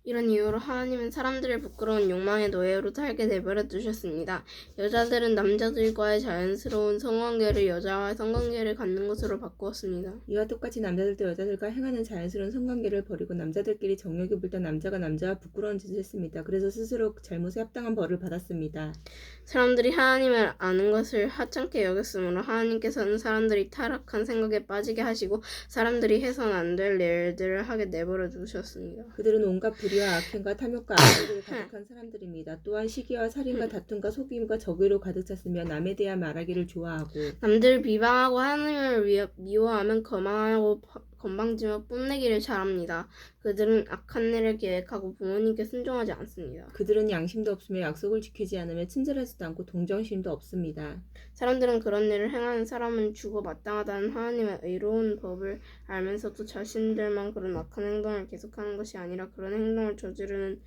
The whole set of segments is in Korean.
이런 이유로 하나님은 사람들을 부끄러운 욕망의 노예로 살게 내버려 두셨습니다. 여자들은 남자들과의 자연스러운 성관계를 여자와의 성관계를 갖는 것으로 바꾸었습니다. 이와 똑같이 남자들도 여자들과 행하는 자연스러운 성관계를 버리고 남자들끼리 정욕이 불던 남자가 남자와 부끄러운 짓을 했습니다. 그래서 스스로 잘못에 합당한 벌을 받았습니다. 사람들이 하나님을 아는 것을 하찮게 여겼으므로 하나님께서는 사람들이 타락한 생각에 빠지게 하시고 사람들이 해서는 안 될 일들을 하게 내버려 두셨습니다. 그들은 온갖 불의와 악행과 탐욕과 악독으로 가득한 사람들입니다. 또한 시기와 살인과 다툼과 속임과 저기로 가득 찼으며 남에 대한 말하기를 좋아하고 남들을 비방하고 하나님을 미워하면 거만하고 건방지며 뽐내기를 잘합니다. 그들은 악한 일을 계획하고 부모님께 순종하지 않습니다. 그들은 양심도 없으며 약속을 지키지 않으며 친절하지도 않고 동정심도 없습니다. 사람들은 그런 일을 행하는 사람은 죽어 마땅하다는 하나님의 의로운 법을 알면서도 자신들만 그런 악한 행동을 계속하는 것이 아니라 그런 행동을 저지르는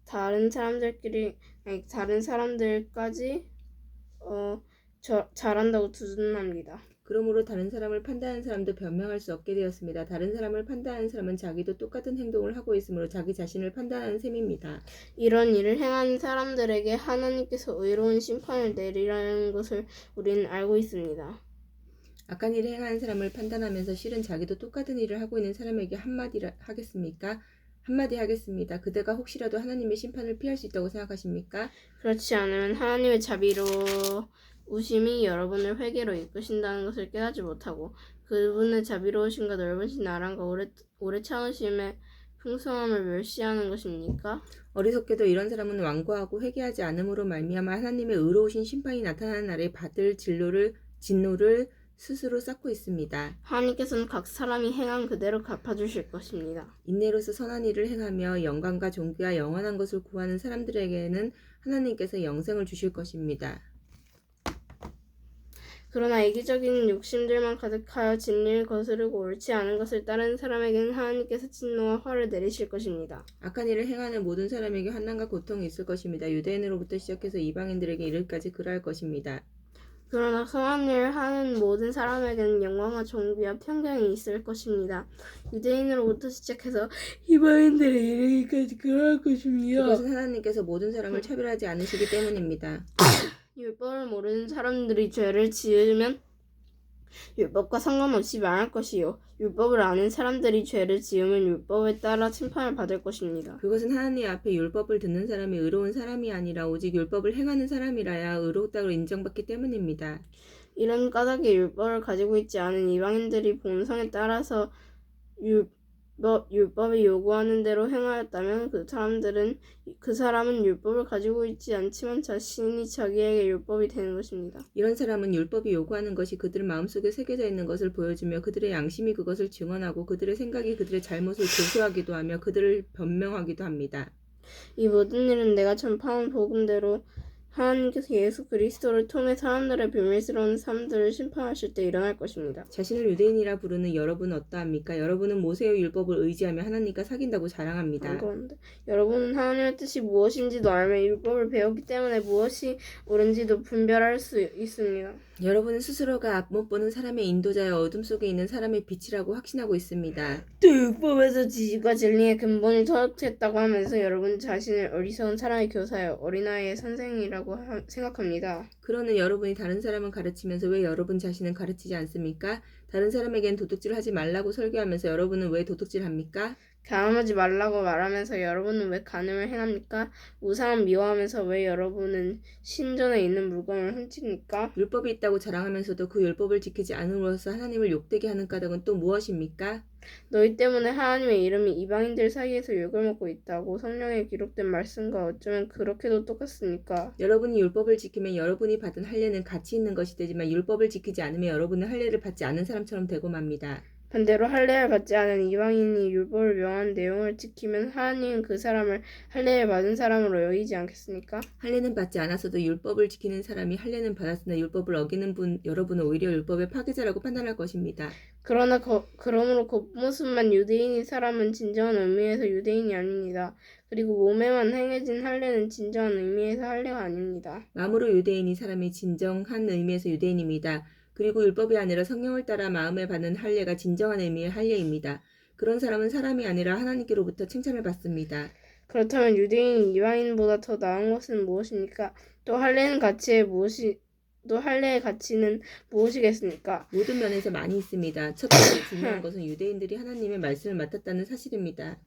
다른 사람들까지 잘한다고 두둔합니다. 그러므로 다른 사람을 판단하는 사람도 변명할 수 없게 되었습니다. 다른 사람을 판단하는 사람은 자기도 똑같은 행동을 하고 있으므로 자기 자신을 판단하는 셈입니다. 이런 일을 행하는 사람들에게 하나님께서 의로운 심판을 내리라는 것을 우리는 알고 있습니다. 악한 일을 행하는 사람을 판단하면서 실은 자기도 똑같은 일을 하고 있는 사람에게 한마디 하겠습니다. 그대가 혹시라도 하나님의 심판을 피할 수 있다고 생각하십니까? 그렇지 않으면 하나님의 자비로우심이 여러분을 회개로 이끄신다는 것을 깨닫지 못하고 그분의 자비로우심과 넓으신 나랑과 오래 참으심의 풍성함을 멸시하는 것입니까? 어리석게도 이런 사람은 완고하고 회개하지 않음으로 말미암아 하나님의 의로우신 심판이 나타나는 날에 받을 진노를 스스로 쌓고 있습니다. 하나님께서는 각 사람이 행한 그대로 갚아주실 것입니다. 인내로서 선한 일을 행하며 영광과 존귀와 영원한 것을 구하는 사람들에게는 하나님께서 영생을 주실 것입니다. 그러나 이기적인 욕심들만 가득하여 진리를 거스르고 옳지 않은 것을 따르는 사람에게는 하나님께서 진노와 화를 내리실 것입니다. 악한 일을 행하는 모든 사람에게 환난과 고통이 있을 것입니다. 유대인으로부터 시작해서 이방인들에게 이르기까지 그러할 것입니다. 그러나 선한 일을 하는 모든 사람에게는 영광과 존귀와 평강이 있을 것입니다. 유대인으로부터 시작해서 이방인들에 이르기까지 그러할 것입니다. 그것은 하나님께서 모든 사람을 차별하지 않으시기 때문입니다. 율법을 모르는 사람들이 죄를 지으면 율법과 상관없이 망할 것이요 율법을 아는 사람들이 죄를 지으면 율법에 따라 심판을 받을 것입니다. 그것은 하나님 앞에 율법을 듣는 사람이 의로운 사람이 아니라 오직 율법을 행하는 사람이라야 의롭다고 인정받기 때문입니다. 이런 까닭에 율법을 가지고 있지 않은 이방인들이 본성에 따라서 율법이 요구하는 대로 행하였다면 그 사람은 율법을 가지고 있지 않지만 자신이 자기에게 율법이 되는 것입니다. 이런 사람은 율법이 요구하는 것이 그들 마음속에 새겨져 있는 것을 보여주며 그들의 양심이 그것을 증언하고 그들의 생각이 그들의 잘못을 고소하기도 하며 그들을 변명하기도 합니다. 이 모든 일은 내가 전파한 복음대로 하나님께서 예수 그리스도를 통해 사람들의 비밀스러운 삶들을 심판하실 때 일어날 것입니다. 자신을 유대인이라 부르는 여러분은 어떠합니까? 여러분은 모세의 율법을 의지하며 하나님과 사귄다고 자랑합니다. 그런데 여러분은 하나님의 뜻이 무엇인지도 알며 율법을 배웠기 때문에 무엇이 옳은지도 분별할 수 있습니다. 여러분은 스스로가 앞못 보는 사람의 인도자여 어둠 속에 있는 사람의 빛이라고 확신하고 있습니다. 또 율법에서 지식과 진리의 근본이 터득했다고 하면서 여러분 자신을 어리석은 사람의 교사여 어린아이의 선생이라고 생각합니다. 그러는 여러분이 다른 사람을 가르치면서 왜 여러분 자신은 가르치지 않습니까? 다른 사람에겐 도둑질하지 말라고 설교하면서 여러분은 왜 도둑질합니까? 간음하지 말라고 말하면서 여러분은 왜 간음을 행합니까? 우상을 미워하면서 왜 여러분은 신전에 있는 물건을 훔칩니까? 율법이 있다고 자랑하면서도 그 율법을 지키지 않음으로써 하나님을 욕되게 하는 까닭은 또 무엇입니까? 너희 때문에 하나님의 이름이 이방인들 사이에서 욕을 먹고 있다고 성경에 기록된 말씀과 어쩌면 그렇게도 똑같습니까? 여러분이 율법을 지키면 여러분이 받은 할례는 가치 있는 것이 되지만 율법을 지키지 않으면 여러분은 할례를 받지 않은 사람처럼 되고 맙니다. 반대로 할례를 받지 않은 이방인이 율법을 명한 내용을 지키면 하나님은 그 사람을 할례를 받은 사람으로 여기지 않겠습니까? 할례는 받지 않았어도 율법을 지키는 사람이 할례는 받았으나 율법을 어기는 여러분은 오히려 율법의 파괴자라고 판단할 것입니다. 그러나 그러므로 겉모습만 유대인인 사람은 진정한 의미에서 유대인이 아닙니다. 그리고 몸에만 행해진 할례는 진정한 의미에서 할례가 아닙니다. 마음으로 유대인이 사람이 진정한 의미에서 유대인입니다. 그리고 율법이 아니라 성령을 따라 마음에 받는 할례가 진정한 의미의 할례입니다. 그런 사람은 사람이 아니라 하나님께로부터 칭찬을 받습니다. 그렇다면 유대인이 이방인보다 더 나은 것은 무엇입니까? 또 할례의 가치는 무엇이겠습니까? 모든 면에서 많이 있습니다. 첫 번째 중요한 것은 유대인들이 하나님의 말씀을 맡았다는 사실입니다.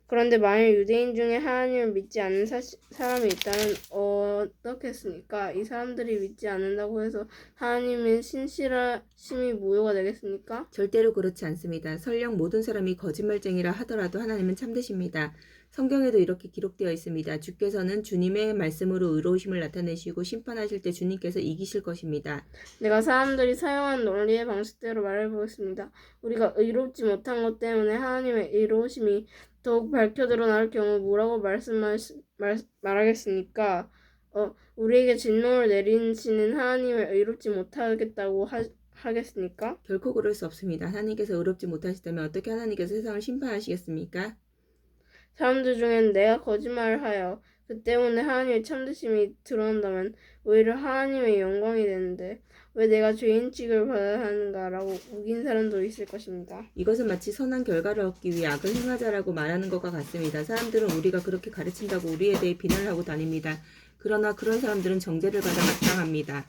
그런데 만일 유대인 중에 하나님을 믿지 않는 사람이 있다면 어떻겠습니까? 이 사람들이 믿지 않는다고 해서 하나님의 신실하심이 무효가 되겠습니까? 절대로 그렇지 않습니다. 설령 모든 사람이 거짓말쟁이라 하더라도 하나님은 참되십니다. 성경에도 이렇게 기록되어 있습니다. 주께서는 주님의 말씀으로 의로우심을 나타내시고 심판하실 때 주님께서 이기실 것입니다. 내가 사람들이 사용한 논리의 방식대로 말해보겠습니다. 우리가 의롭지 못한 것 때문에 하나님의 의로우심이 더욱 밝혀 드러날 경우 뭐라고 말하겠습니까? 우리에게 진노를 내리시는 하나님을 의롭지 못하겠다고 하겠습니까? 결코 그럴 수 없습니다. 하나님께서 의롭지 못하시다면 어떻게 하나님께서 세상을 심판하시겠습니까? 사람들 중엔 내가 거짓말을 하여 그 때문에 하나님의 참되심이 드러난다면 오히려 하나님의 영광이 되는데 왜 내가 죄인 취급을 받아야 하는가라고 우긴 사람도 있을 것입니다. 이것은 마치 선한 결과를 얻기 위해 악을 행하자라고 말하는 것과 같습니다. 사람들은 우리가 그렇게 가르친다고 우리에 대해 비난을 하고 다닙니다. 그러나 그런 사람들은 정죄를 받아 마땅합니다.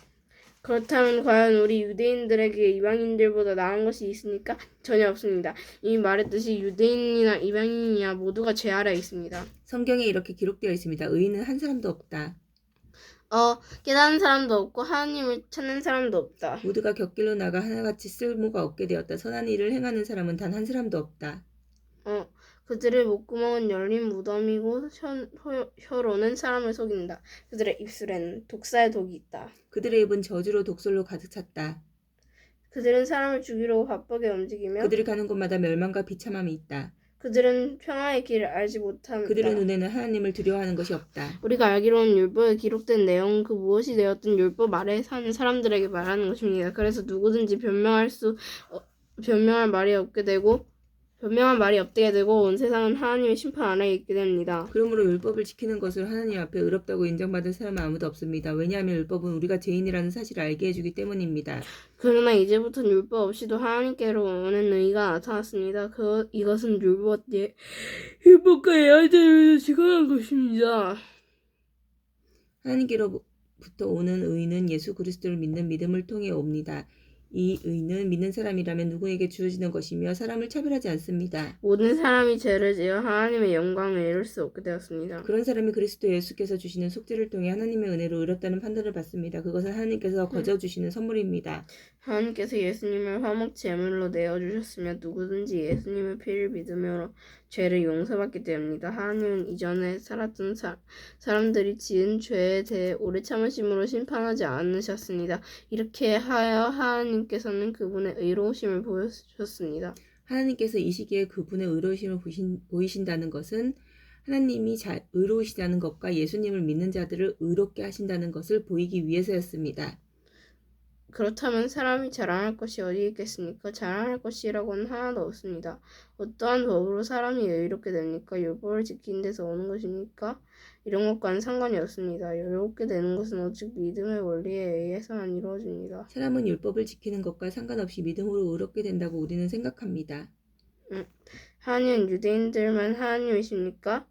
그렇다면 과연 우리 유대인들에게 이방인들보다 나은 것이 있습니까? 전혀 없습니다. 이미 말했듯이 유대인이나 이방인이나 모두가 죄 아래 있습니다. 성경에 이렇게 기록되어 있습니다. 의인은 한 사람도 없다. 깨닫는 사람도 없고 하나님을 찾는 사람도 없다. 모두가 곁길로 나가 하나같이 쓸모가 없게 되었다. 선한 일을 행하는 사람은 단 한 사람도 없다. 그들의 목구멍은 열린 무덤이고 혀로는 사람을 속인다. 그들의 입술에는 독사의 독이 있다. 그들의 입은 저주로 독설로 가득 찼다. 그들은 사람을 죽이려고 바쁘게 움직이며 그들이 가는 곳마다 멸망과 비참함이 있다. 그들은 평화의 길을 알지 못합니다. 그들의 눈에는 하나님을 두려워하는 것이 없다. 우리가 알기로는 율법에 기록된 내용은 그 무엇이 되었든 율법 아래에 사는 사람들에게 말하는 것입니다. 그래서 누구든지 변명할 말이 없게 되고 온 세상은 하나님의 심판 아래에 있게 됩니다. 그러므로 율법을 지키는 것을 하나님 앞에 의롭다고 인정받은 사람은 아무도 없습니다. 왜냐하면 율법은 우리가 죄인이라는 사실을 알게 해주기 때문입니다. 그러나 이제부터는 율법 없이도 하나님께로 오는 의가 나타났습니다. 이것은 율법과 예언자에서 시간한 것입니다. 하나님께로부터 오는 의는 예수 그리스도를 믿는 믿음을 통해 옵니다. 이 의는 믿는 사람이라면 누구에게 주어지는 것이며 사람을 차별하지 않습니다. 모든 사람이 죄를 지어 하나님의 영광을 이룰 수 없게 되었습니다. 그런 사람이 그리스도 예수께서 주시는 속죄를 통해 하나님의 은혜로 의롭다는 판단을 받습니다. 그것은 하나님께서 거저 주시는 선물입니다. 하나님께서 예수님을 화목 제물로 내어주셨으며 누구든지 예수님의 피를 믿으므로 죄를 용서받게 됩니다. 하나님은 이전에 살았던 사람들이 지은 죄에 대해 오래 참으심으로 심판하지 않으셨습니다. 이렇게 하여 하나님께서는 그분의 의로우심을 보여주셨습니다. 하나님께서 이 시기에 그분의 의로우심을 보이신다는 것은 하나님이 의로우시다는 것과 예수님을 믿는 자들을 의롭게 하신다는 것을 보이기 위해서였습니다. 그렇다면 사람이 자랑할 것이 어디 있겠습니까? 자랑할 것이라고는 하나도 없습니다. 어떠한 법으로 사람이 의롭게 됩니까? 율법을 지키는 데서 오는 것입니까? 이런 것과는 상관이 없습니다. 의롭게 되는 것은 오직 믿음의 원리에 의해서만 이루어집니다. 사람은 율법을 지키는 것과 상관없이 믿음으로 의롭게 된다고 우리는 생각합니다. 하나님은 유대인들만 하나님이십니까?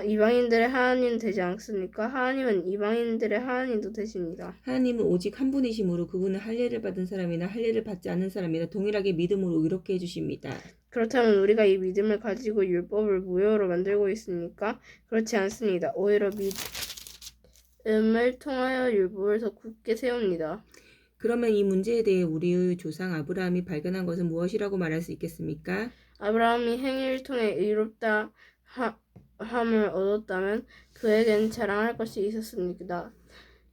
이방인들의 하나님은 되지 않습니까? 하나님은 이방인들의 하나님도 되십니다. 하나님은 오직 한 분이시므로 그분은 할례를 받은 사람이나 할례를 받지 않은 사람이나 동일하게 믿음으로 의롭게 해주십니다. 그렇다면 우리가 이 믿음을 가지고 율법을 무효로 만들고 있습니까? 그렇지 않습니다. 오히려 믿음을 통하여 율법을 더 굳게 세웁니다. 그러면 이 문제에 대해 우리의 조상 아브라함이 발견한 것은 무엇이라고 말할 수 있겠습니까? 아브라함이 행위를 통해 의롭다 함을 얻었다면 그에겐 자랑할 것이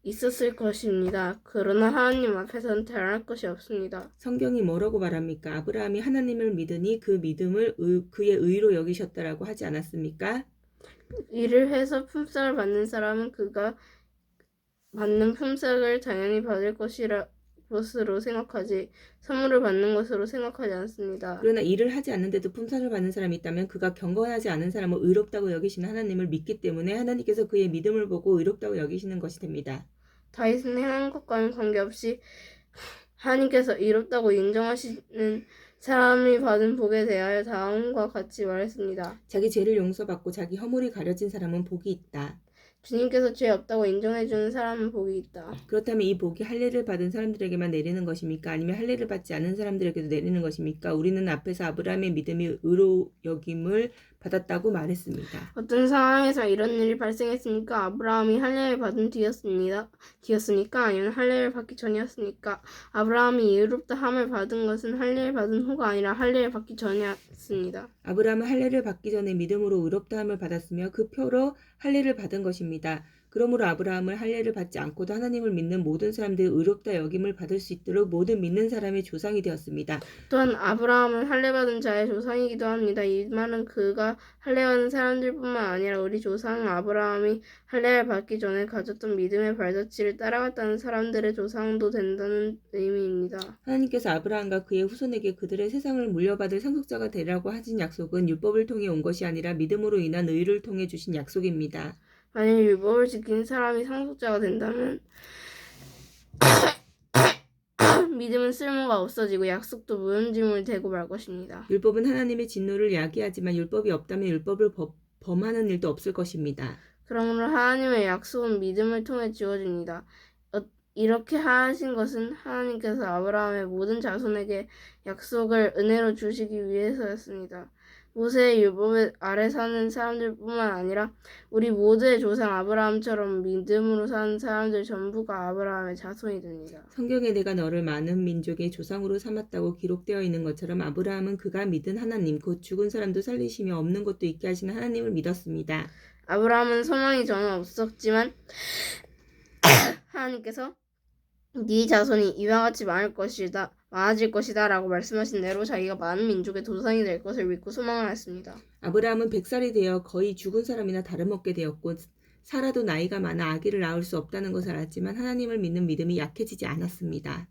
있었을 것입니다. 그러나 하나님 앞에서는 자랑할 것이 없습니다. 성경이 뭐라고 말합니까? 아브라함이 하나님을 믿으니 그 믿음을 그의 의로 여기셨다라고 하지 않았습니까? 일을 해서 품삯을 받는 사람은 그가 받는 품삯을 당연히 받을 것으로 생각하지 선물을 받는 것으로 생각하지 않습니다. 그러나 일을 하지 않는데도 품삯을 받는 사람이 있다면 그가 경건하지 않은 사람을 의롭다고 여기시는 하나님을 믿기 때문에 하나님께서 그의 믿음을 보고 의롭다고 여기시는 것이 됩니다. 다윗은 행한 것과는 관계없이 하나님께서 의롭다고 인정하시는 사람이 받은 복에 대하여 다음과 같이 말했습니다. 자기 죄를 용서받고 자기 허물이 가려진 사람은 복이 있다. 주님께서 죄 없다고 인정해주는 사람은 복이 있다. 그렇다면 이 복이 할례를 받은 사람들에게만 내리는 것입니까? 아니면 할례를 받지 않은 사람들에게도 내리는 것입니까? 우리는 앞에서 아브라함의 믿음이 의로 여김을 받았다고 말했습니다. 어떤 상황에서 이런 일이 발생했습니까? 아브라함이 할례를 받은 뒤였으니까 아니면 할례를 받기 전이었으니까? 아브라함이 의롭다 함을 받은 것은 할례를 받은 후가 아니라 할례를 받기 전이었습니다. 아브라함은 할례를 받기 전에 믿음으로 의롭다함을 받았으며 그 표로 할례를 받은 것입니다. 그러므로 아브라함은 할례를 받지 않고도 하나님을 믿는 모든 사람들이 의롭다 여김을 받을 수 있도록 모든 믿는 사람의 조상이 되었습니다. 또한 아브라함은 할례받은 자의 조상이기도 합니다. 이 말은 그가 할례받은 사람들뿐만 아니라 우리 조상 아브라함이 할례를 받기 전에 가졌던 믿음의 발자취를 따라갔다는 사람들의 조상도 된다는 의미입니다. 하나님께서 아브라함과 그의 후손에게 그들의 세상을 물려받을 상속자가 되라고 하신 약속은 율법을 통해 온 것이 아니라 믿음으로 인한 의를 통해 주신 약속입니다. 만약 율법을 지킨 사람이 상속자가 된다면 믿음은 쓸모가 없어지고 약속도 무용지물 되고 말 것입니다. 율법은 하나님의 진노를 야기하지만 율법이 없다면 율법을 범하는 일도 없을 것입니다. 그러므로 하나님의 약속은 믿음을 통해 주어집니다. 이렇게 하신 것은 하나님께서 아브라함의 모든 자손에게 약속을 은혜로 주시기 위해서였습니다. 모세의 율법 아래 사는 사람들뿐만 아니라 우리 모두의 조상 아브라함처럼 믿음으로 사는 사람들 전부가 아브라함의 자손이 됩니다. 성경에 내가 너를 많은 민족의 조상으로 삼았다고 기록되어 있는 것처럼 아브라함은 그가 믿은 하나님 곧 죽은 사람도 살리시며 없는 것도 있게 하시는 하나님을 믿었습니다. 아브라함은 소망이 전혀 없었지만 하나님께서 네 자손이 이와 같이 많아질 것이다 라고 말씀하신 대로 자기가 많은 민족의 조상이 될 것을 믿고 소망을 했습니다. 아브라함은 100살이 되어 거의 죽은 사람이나 다름없게 되었고 사라도 나이가 많아 아기를 낳을 수 없다는 것을 알았지만 하나님을 믿는 믿음이 약해지지 않았습니다.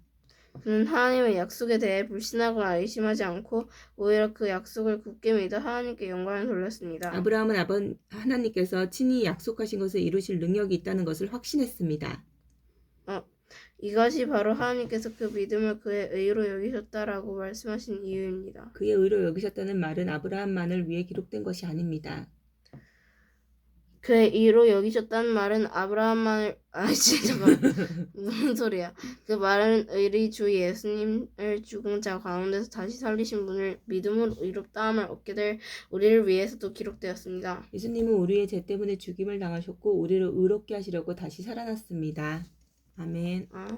그는 하나님의 약속에 대해 불신하거나 의심하지 않고 오히려 그 약속을 굳게 믿어 하나님께 영광을 돌렸습니다. 아브라함은 하나님께서 친히 약속하신 것을 이루실 능력이 있다는 것을 확신했습니다. 이것이 바로 하나님께서 그 믿음을 그의 의로 여기셨다라고 말씀하신 이유입니다. 그의 의로 여기셨다는 말은 아브라함만을 위해 기록된 것이 아닙니다. 그의 의로 여기셨다는 말은 아브라함만을 잠깐 무슨 소리야? 그 말은 의리 주 예수님을 죽은 자 가운데서 다시 살리신 분을 믿음으로 의롭다함을 얻게 될 우리를 위해서도 기록되었습니다. 예수님은 우리의 죄 때문에 죽임을 당하셨고 우리를 의롭게 하시려고 다시 살아났습니다. 아멘.